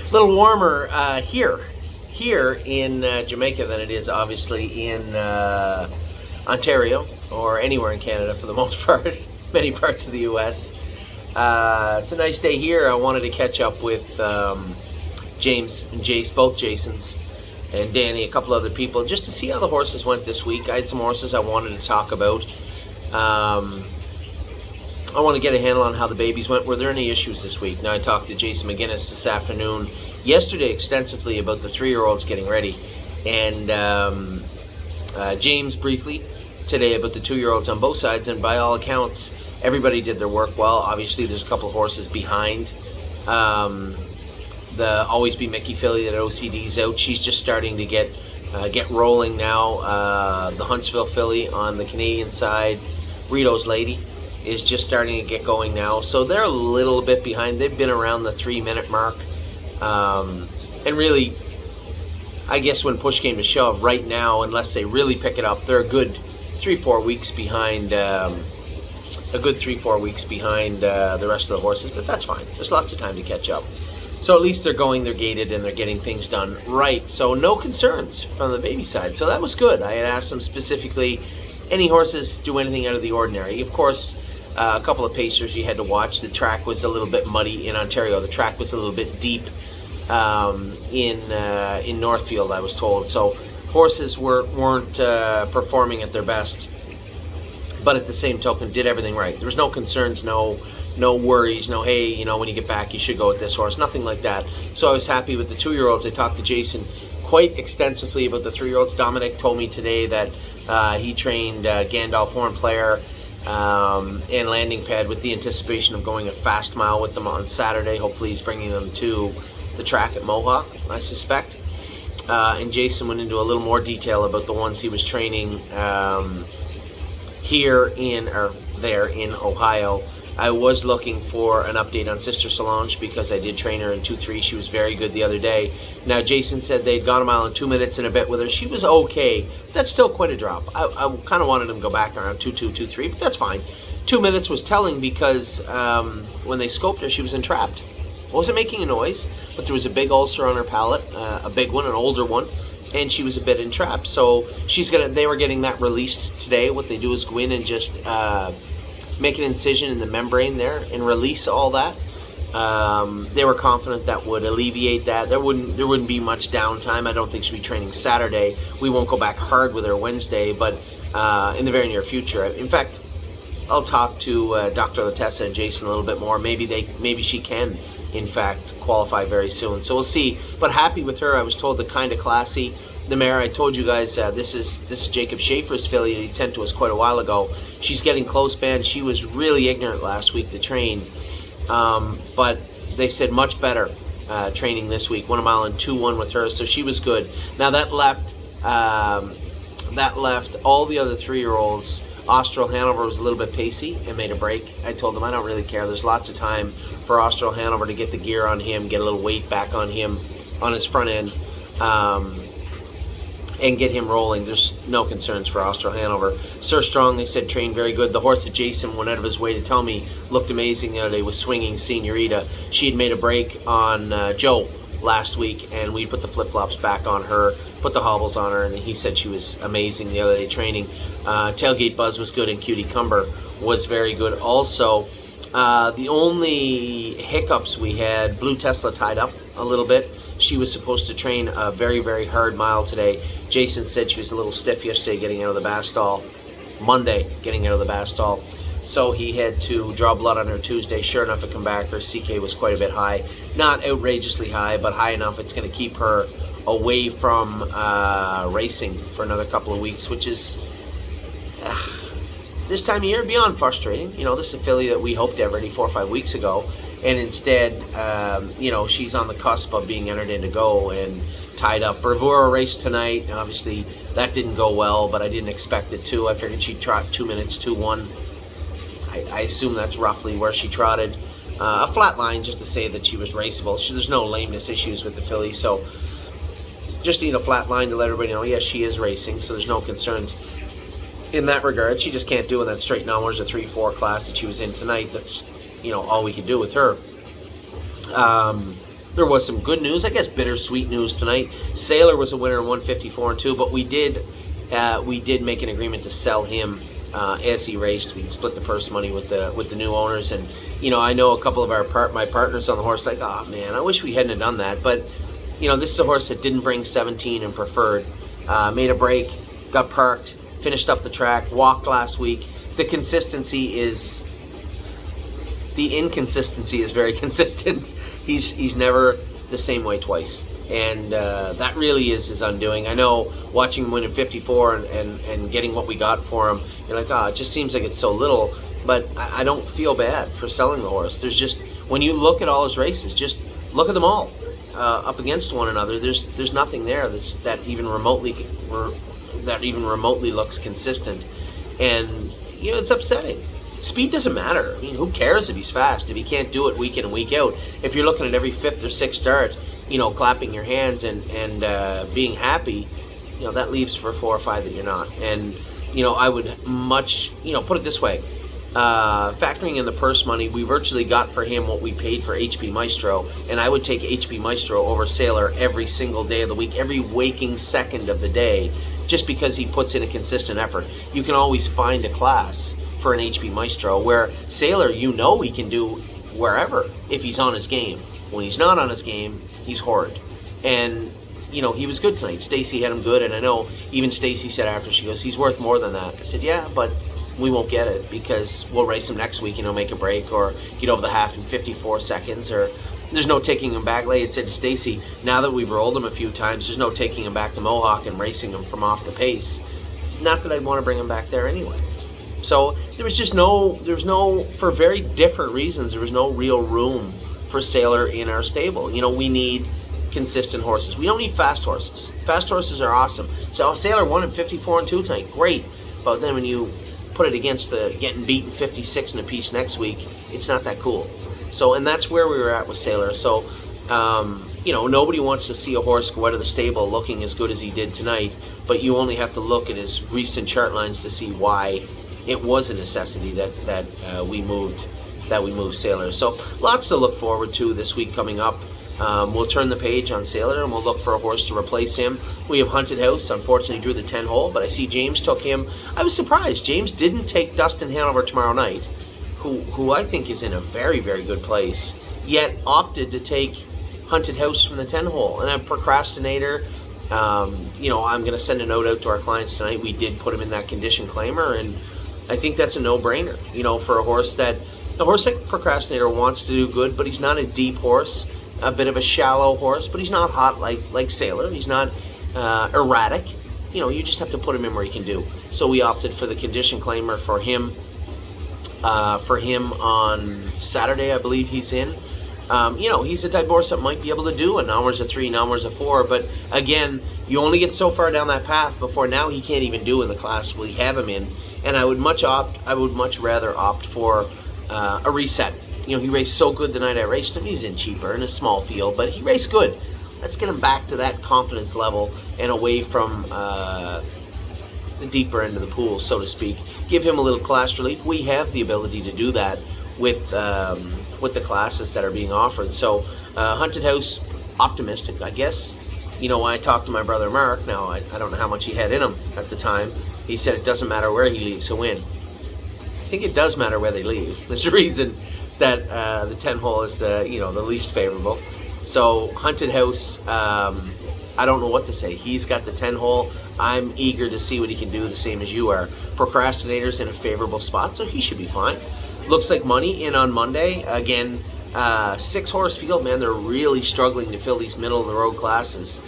A little warmer here in Jamaica than it is obviously in Ontario or anywhere in Canada for the most part. Many parts of the U.S. It's a nice day here. I wanted to catch up with James and Jace, both Jasons, and Danny, a couple other people, just to see how the horses went this week. I had some horses I wanted to talk about. I want to get a handle on how the babies went. Were there any issues this week? Now, I talked to Jason McGinnis this afternoon, yesterday extensively about the 3-year-olds getting ready, and James briefly today about the 2-year-olds on both sides, and by all accounts, everybody did their work well. Obviously, there's a couple of horses behind. The Always Be Mickey filly that OCD's out. She's just starting to get rolling now. The Huntsville filly on the Canadian side, Rito's Lady, is just starting to get going now. So they're a little bit behind. They've been around the 3-minute mark. And really, I guess when push came to shove, right now, unless they really pick it up, they're a good 3-4 weeks behind. The rest of the horses, but that's fine. There's lots of time to catch up. So at least they're going, they're gated, and they're getting things done right. So no concerns from the baby side. So that was good. I had asked them specifically, any horses do anything out of the ordinary? Of course, a couple of pacers you had to watch. The track was a little bit muddy in Ontario. The track was a little bit deep in Northfield, I was told. So horses weren't performing at their best, but at the same token, did everything right. There was no concerns, no worries, no, hey, when you get back, you should go with this horse, nothing like that. So I was happy with the 2-year-olds. I talked to Jason quite extensively about the 3-year-olds. Dominic told me today that he trained Gandalf Hornplayer and Landing Pad with the anticipation of going a fast mile with them on Saturday. Hopefully he's bringing them to the track at Mohawk, I suspect. And Jason went into a little more detail about the ones he was training there in Ohio. I was looking for an update on Sister Solange because I did train her in 2-3. She was very good the other day. Now, Jason said they'd gone a mile in 2 minutes and a bit with her. She was okay. That's still quite a drop. I kind of wanted them to go back around 2-2, 2-3, but that's fine. 2 minutes was telling because when they scoped her, she was entrapped. Wasn't making a noise, but there was a big ulcer on her palate, a big one, an older one, and she was a bit entrapped. So they were getting that released today. What they do is go in and just make an incision in the membrane there and release all that. They were confident that would alleviate that. There wouldn't be much downtime. I don't think she'll be training Saturday. We won't go back hard with her Wednesday, but in the very near future. In fact, I'll talk to Dr. Latessa and Jason a little bit more. Maybe she can, in fact, qualify very soon. So we'll see. But happy with her. I was told the Kind of Classy. The mare, I told you guys, this is Jacob Schaefer's filly that he sent to us quite a while ago. She's getting close band. She was really ignorant last week to train, but they said much better training this week. 1 mile and 2-1 with her, so she was good. Now that left all the other 3-year-olds. Austral Hanover was a little bit pacey and made a break. I told them I don't really care. There's lots of time for Austral Hanover to get the gear on him, get a little weight back on him, on his front end. And get him rolling. There's no concerns for Austral Hanover. Sir Strong, they said, trained very good. The horse that Jason went out of his way to tell me looked amazing the other day was Swinging Senorita. She had made a break on Joe last week, and we put the flip-flops back on her, put the hobbles on her, and he said she was amazing the other day training. Tailgate Buzz was good, and Cutie Cumber was very good also. The only hiccups we had, Blue Tesla tied up a little bit. She was supposed to train a very, very hard mile today. Jason said she was a little stiff yesterday getting out of the bath stall. Monday getting out of the bath stall. So he had to draw blood on her Tuesday. Sure enough, it come back. Her CK was quite a bit high. Not outrageously high, but high enough it's going to keep her away from racing for another couple of weeks, which is this time of year beyond frustrating. This is a filly that we hoped to have ready 4 or 5 weeks ago. And instead, she's on the cusp of being entered in to go and tied up. Bravura raced tonight. Obviously, that didn't go well, but I didn't expect it to. I figured she'd trot 2 minutes, 2-1. I assume that's roughly where she trotted. A flat line just to say that she was raceable. There's no lameness issues with the filly, so just need a flat line to let everybody know, yes, she is racing, so there's no concerns in that regard. She just can't do in that straight numbers, a 3-4 class that she was in tonight. That's all we could do with her. there was some good news, I guess bittersweet news tonight. Sailor was a winner in 154-2, but we did make an agreement to sell him as he raced. We'd split the purse money with the new owners, and I know a couple of my partners on the horse like, oh man, I wish we hadn't have done that. But this is a horse that didn't bring 17 and preferred. Made a break, got parked, finished up the track, walked last week. The inconsistency is very consistent. He's never the same way twice, and that really is his undoing. I know watching him win in 54 and getting what we got for him, you're like, it just seems like it's so little, but I don't feel bad for selling the horse. There's just, when you look at all his races, just look at them all up against one another. There's nothing there that even remotely looks consistent, and it's upsetting. Speed doesn't matter. I mean, who cares if he's fast if he can't do it week in and week out? If you're looking at every fifth or sixth start, clapping your hands and being happy, that leaves for 4 or 5 that you're not. And I would much, put it this way, factoring in the purse money, we virtually got for him what we paid for HP Maestro, and I would take HP Maestro over Sailor every single day of the week, every waking second of the day, just because he puts in a consistent effort. You can always find a class for an HP Maestro, where Sailor, he can do wherever if he's on his game. When he's not on his game, he's horrid. And he was good tonight. Stacy had him good, and I know even Stacy said after, she goes, he's worth more than that. I said, yeah, but we won't get it because we'll race him next week and he'll make a break or get over the half in 54 seconds, or there's no taking him back. Like I said to Stacy, now that we've rolled him a few times, there's no taking him back to Mohawk and racing him from off the pace. Not that I'd want to bring him back there anyway. So there was no, for very different reasons, there was no real room for Sailor in our stable. We need consistent horses. We don't need fast horses. Fast horses are awesome. So Sailor won in 54-2 tonight, great. But then when you put it against the getting beaten 56 and a piece next week, it's not that cool. So, and that's where we were at with Sailor. So, nobody wants to see a horse go out of the stable looking as good as he did tonight, but you only have to look at his recent chart lines to see why it was a necessity that we moved Sailor. So lots to look forward to this week coming up. We'll turn the page on Sailor and we'll look for a horse to replace him. We have Hunted House, unfortunately drew the 10 hole, but I see James took him. I was surprised. James didn't take Dustin Hanover tomorrow night, who I think is in a very, very good place, yet opted to take Hunted House from the 10 hole. And I'm a procrastinator. I'm going to send a note out to our clients tonight. We did put him in that condition claimer, and I think that's a no-brainer, for a horse that Procrastinator wants to do good, but he's not a deep horse, a bit of a shallow horse, but he's not hot like Sailor. He's not erratic. You just have to put him in where he can do. So we opted for the condition claimer for him on Saturday, I believe he's in. He's a type horse that might be able to do a Namurs a 3, Namurs a 4, but again, you only get so far down that path before now he can't even do in the class we have him in. And I would much rather opt for a reset. He raced so good the night I raced him. He's in cheaper in a small field, but he raced good. Let's get him back to that confidence level and away from the deeper end of the pool, so to speak. Give him a little class relief. We have the ability to do that with the classes that are being offered. So Hunted House, optimistic, I guess. When I talked to my brother Mark, now I don't know how much he had in him at the time. He said it doesn't matter where he leaves, he'll win. I think it does matter where they leave. There's a reason that the 10 hole is the least favorable. So Hunted House, I don't know what to say. He's got the 10 hole. I'm eager to see what he can do, the same as you are. Procrastinator's in a favorable spot, so he should be fine. Looks like money in on Monday. Again, 6 horse field, man, they're really struggling to fill these middle of the road classes.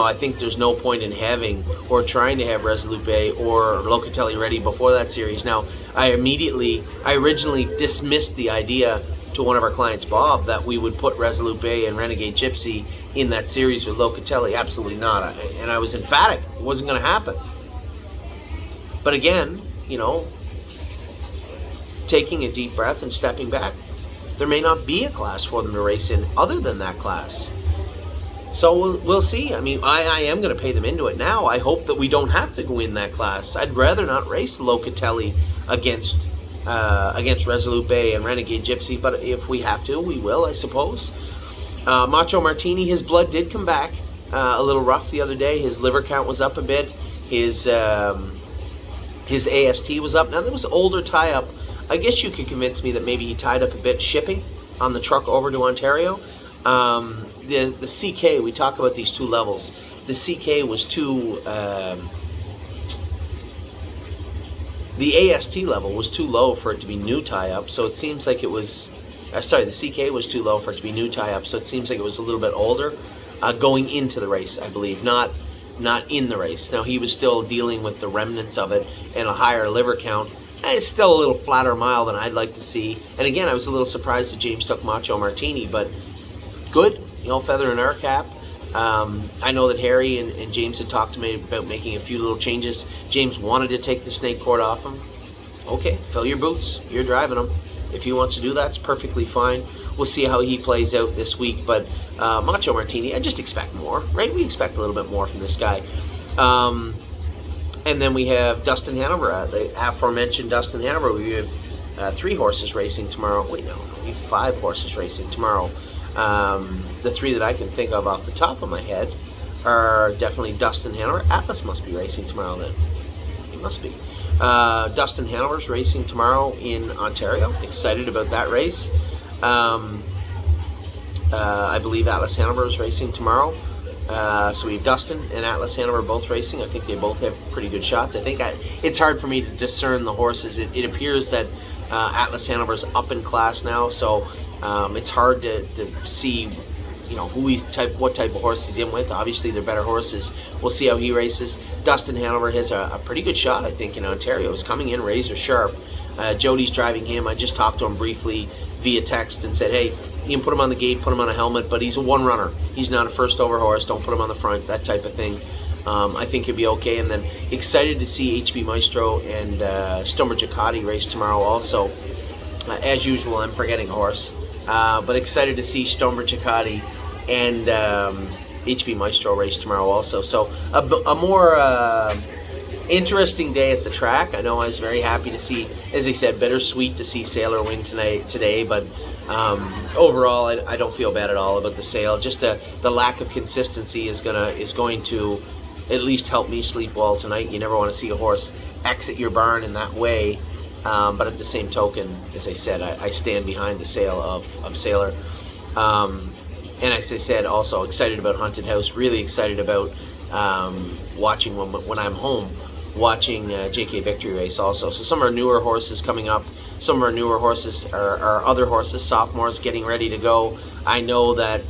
I think there's no point in having or trying to have Resolute Bay or Locatelli ready before that series. Now, I originally dismissed the idea to one of our clients, Bob, that we would put Resolute Bay and Renegade Gypsy in that series with Locatelli. Absolutely not. And I was emphatic. It wasn't going to happen. But again, taking a deep breath and stepping back, there may not be a class for them to race in other than that class. So we'll see. I mean, I am going to pay them into it now. I hope that we don't have to go in that class. I'd rather not race Locatelli against Resolute Bay and Renegade Gypsy, but if we have to, we will, I suppose. Macho Martini, his blood did come back a little rough the other day. His liver count was up a bit. His AST was up. Now, there was older tie-up. I guess you could convince me that maybe he tied up a bit shipping on the truck over to Ontario. The CK, we talk about these two levels. The CK was too... the AST level was too low for it to be new tie-up, so it seems like it was... the CK was too low for it to be new tie-up, so it seems like it was a little bit older going into the race, I believe, not in the race. Now, he was still dealing with the remnants of it and a higher liver count. It's still a little flatter mile than I'd like to see. And again, I was a little surprised that James took Macho Martini, but good, feather in our cap. I know that Harry and James had talked to me about making a few little changes. James wanted to take the snake cord off him. Okay, fill your boots. You're driving him. If he wants to do that, it's perfectly fine. We'll see how he plays out this week. But Macho Martini, I just expect more, right? We expect a little bit more from this guy. And then we have Dustin Hanover, the aforementioned Dustin Hanover. We have 3 horses racing tomorrow. Wait, no, we have 5 horses racing tomorrow. The 3 that I can think of off the top of my head are definitely Dustin Hanover. Atlas must be racing tomorrow then. He must be. Dustin Hanover's racing tomorrow in Ontario. Excited about that race. I believe Atlas Hanover is racing tomorrow. So we have Dustin and Atlas Hanover both racing. I think they both have pretty good shots. I think it's hard for me to discern the horses. It appears that Atlas Hanover is up in class now, so it's hard to see, what type of horse he's in with. Obviously, they're better horses. We'll see how he races. Dustin Hanover has a pretty good shot, I think, in Ontario. He's coming in razor sharp. Jody's driving him. I just talked to him briefly via text and said, hey, you can put him on the gate, put him on a helmet, but he's a one runner. He's not a first over horse. Don't put him on the front, that type of thing. I think he'll be okay. And then excited to see HB Maestro and Stomer Giacatti race tomorrow also. As usual, I'm forgetting a horse. But excited to see Stomer Giacatti and HB Maestro race tomorrow also. So a more interesting day at the track. I know I was very happy to see, as I said, bittersweet to see Sailor win today, but overall, I don't feel bad at all about the sale. Just the lack of consistency is going to at least help me sleep well tonight. You never want to see a horse exit your barn in that way. But at the same token, as I said, I stand behind the sale of Sailor. And as I said, also excited about Haunted House. Really excited about watching when I'm home, watching JK Victory race also. So some of our newer horses coming up. Some of our newer horses are other horses, sophomores getting ready to go. I know that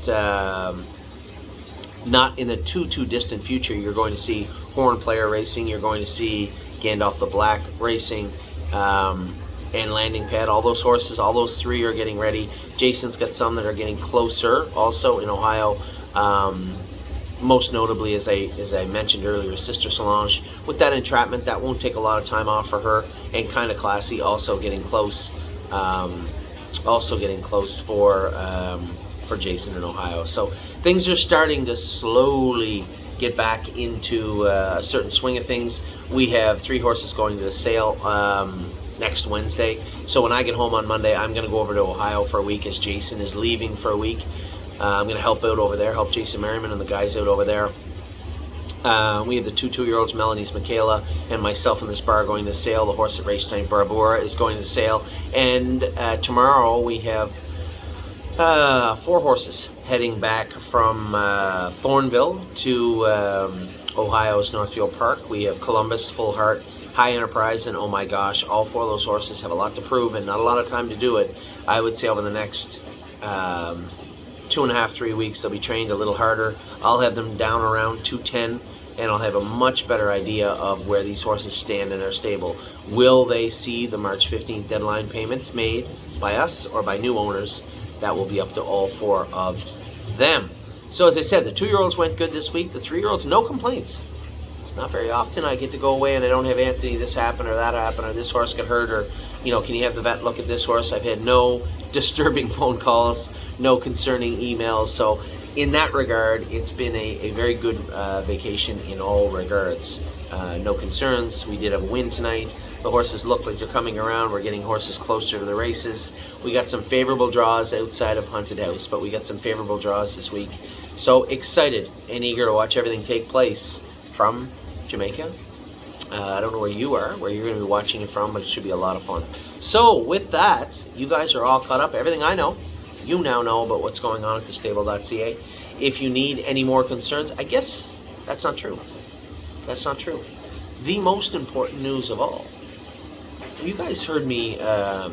not in the too distant future, you're going to see Horn Player racing. You're going to see Gandalf the Black racing. And Landing Pad, all those horses, all those 3 are getting ready. Jason's got some that are getting closer also in Ohio. Most notably, as I mentioned earlier, Sister Solange. With that entrapment, that won't take a lot of time off for her. And Kind of Classy also getting close. For Jason in Ohio. So things are starting to slowly get back into a certain swing of things. We have 3 horses going to the sale next Wednesday. So when I get home on Monday, I'm going to go over to Ohio for a week as Jason is leaving for a week. I'm going to help out over there, help Jason Merriman and the guys out over there. We have the 2-2-year-olds, Melanie's Michaela, and myself in this bar going to sale. The horse at Racetime, Barabora, is going to sale. And tomorrow we have 4 horses heading back from Thornville to Ohio's Northfield Park. We have Columbus, Full Heart, High Enterprise, and Oh My Gosh. All 4 of those horses have a lot to prove and not a lot of time to do it. I would say over the next 2.5-3 weeks they'll be trained a little harder. I'll have them down around 210, and I'll have a much better idea of where these horses stand in our stable. Will they see the March 15th deadline payments made by us or by new owners? That will be up to all 4 of them. So as I said, the 2-year-olds went good this week. The 3-year-olds, no complaints. It's not very often I get to go away and I don't have Anthony, this happened or that happened or this horse got hurt or, can you have the vet look at this horse? I've had no disturbing phone calls, no concerning emails. So in that regard, it's been a very good vacation in all regards. No concerns. We did have a win tonight. The horses look like they're coming around. We're getting horses closer to the races. We got some favorable draws outside of Haunted House, but we got some favorable draws this week. So excited and eager to watch everything take place from Jamaica. I don't know where you are, where you're going to be watching it from, but it should be a lot of fun. So with that, you guys are all caught up. Everything I know, you now know about what's going on at thestable.ca. If you need any more concerns, I guess that's not true. That's not true. The most important news of all. You guys heard me, I'm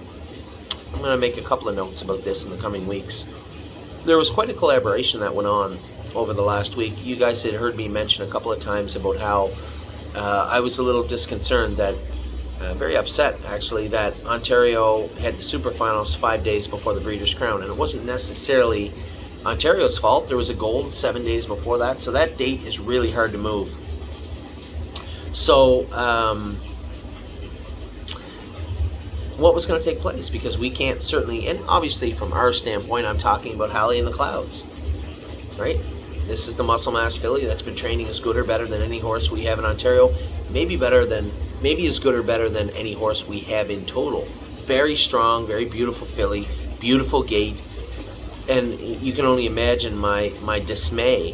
going to make a couple of notes about this in the coming weeks. There was quite a collaboration that went on over the last week. You guys had heard me mention a couple of times about how I was a little disconcerted that, very upset actually, that Ontario had the Super Finals 5 days before the Breeders' Crown. And it wasn't necessarily Ontario's fault. There was a gold 7 days before that. So that date is really hard to move. So, what was going to take place? Because we can't certainly, and obviously from our standpoint, I'm talking about Halley in the Clouds, right? This is the muscle mass filly that's been training as good or better than any horse we have in Ontario. Maybe as good or better than any horse we have in total. Very strong, very beautiful filly, beautiful gait. And you can only imagine my dismay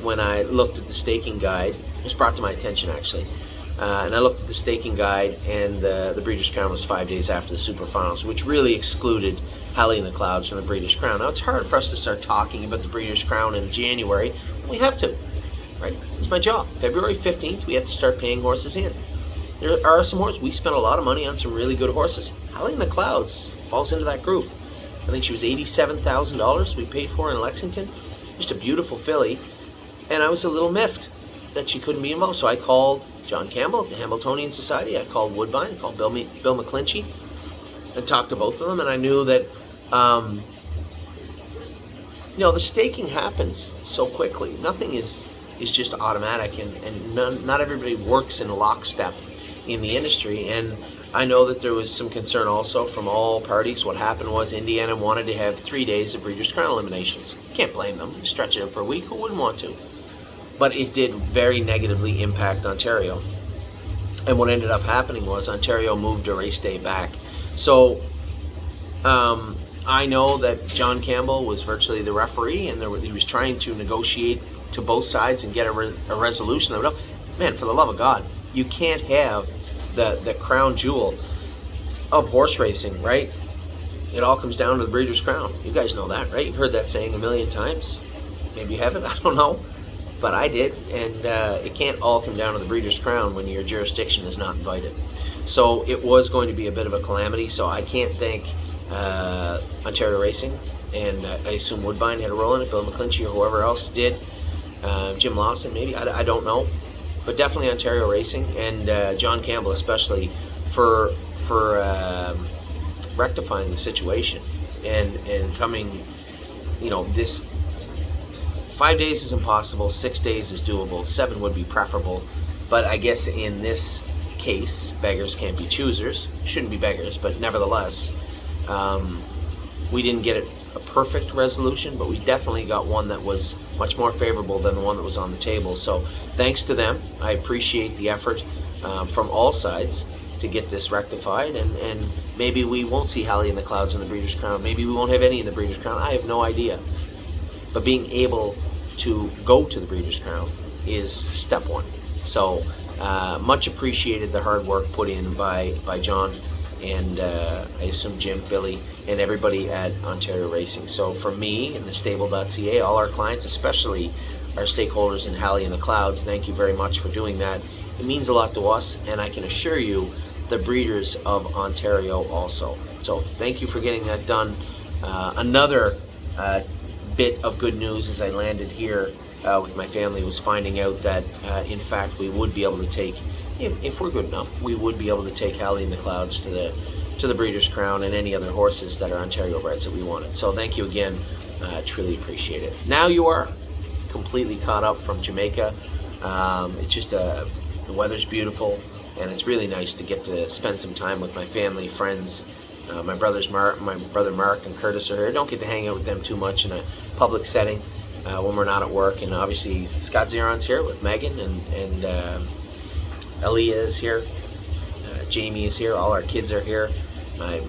when I looked at the staking guide. It was brought to my attention actually. And I looked at the staking guide, and the Breeders' Crown was 5 days after the Super Finals, which really excluded Halley in the Clouds from the Breeders' Crown. Now, it's hard for us to start talking about the Breeders' Crown in January. We have to, right? It's my job. February 15th, we have to start paying horses in. There are some horses. We spent a lot of money on some really good horses. Halley in the Clouds falls into that group. I think she was $87,000 we paid for in Lexington. Just a beautiful filly. And I was a little miffed that she couldn't be involved. So I called John Campbell at the Hamiltonian Society. I called Woodbine, I called Bill McClinchy, and talked to both of them. And I knew that, the staking happens so quickly. Nothing is just automatic, and not everybody works in lockstep in the industry. And I know that there was some concern also from all parties. What happened was Indiana wanted to have 3 days of Breeders' Crown eliminations. Can't blame them. Stretch it out for a week. Who wouldn't want to? But it did very negatively impact Ontario. And what ended up happening was Ontario moved a race day back. So I know that John Campbell was virtually the referee, and he was trying to negotiate to both sides and get a resolution. Man, for the love of God, you can't have the crown jewel of horse racing, right? It all comes down to the Breeders' Crown. You guys know that, right? You've heard that saying a million times. Maybe you haven't, I don't know. But I did, and it can't all come down to the Breeders' Crown when your jurisdiction is not invited. So it was going to be a bit of a calamity, so I can't thank Ontario Racing, and I assume Woodbine had a role in it, Bill McClinchy or whoever else did, Jim Lawson maybe, I don't know. But definitely Ontario Racing, and John Campbell especially, for rectifying the situation and coming, this 5 days is impossible, 6 days is doable, 7 would be preferable, but I guess in this case, beggars can't be choosers. Shouldn't be beggars, but nevertheless, we didn't get a perfect resolution, but we definitely got one that was much more favorable than the one that was on the table. So thanks to them. I appreciate the effort from all sides to get this rectified, and maybe we won't see Halley in the Clouds in the Breeders' Crown. Maybe we won't have any in the Breeders' Crown. I have no idea. But being able to go to the Breeders' Crown is step one. So much appreciated the hard work put in by John and I assume Jim, Billy, and everybody at Ontario Racing. So for me and the stable.ca, all our clients, especially our stakeholders in Halley in the Clouds, thank you very much for doing that. It means a lot to us, and I can assure you the breeders of Ontario also. So thank you for getting that done. Another bit of good news as I landed here with my family was finding out that in fact we would be able to take, if we're good enough, we would be able to take Halley in the Clouds to the Breeders' Crown and any other horses that are Ontario breds that we wanted. So thank you again, truly appreciate it. Now you are completely caught up from Jamaica. It's just the weather's beautiful, and it's really nice to get to spend some time with my family, friends. My brother Mark and Curtis are here. Don't get to hang out with them too much in a public setting when we're not at work. And obviously Scott Zeron's here with Megan, and Aaliyah is here. Jamie is here. All our kids are here. My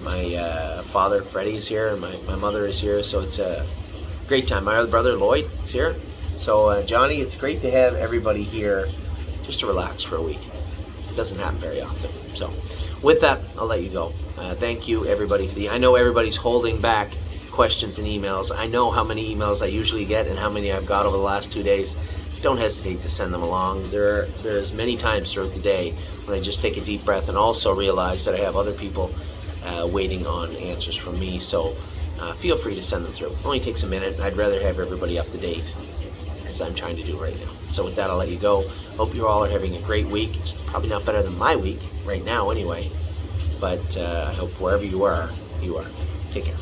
father, Freddie, is here, and my mother is here. So it's a great time. My other brother, Lloyd, is here. So, Johnny, it's great to have everybody here just to relax for a week. It doesn't happen very often. So, with that, I'll let you go. Thank you, everybody. I know everybody's holding back questions and emails. I know how many emails I usually get and how many I've got over the last 2 days. Don't hesitate to send them along. There's many times throughout the day when I just take a deep breath and also realize that I have other people waiting on answers from me. So feel free to send them through. It only takes a minute, and I'd rather have everybody up to date, as I'm trying to do right now. So with that, I'll let you go. Hope you all are having a great week. It's probably not better than my week right now anyway, but I hope wherever you are, you are. Take care.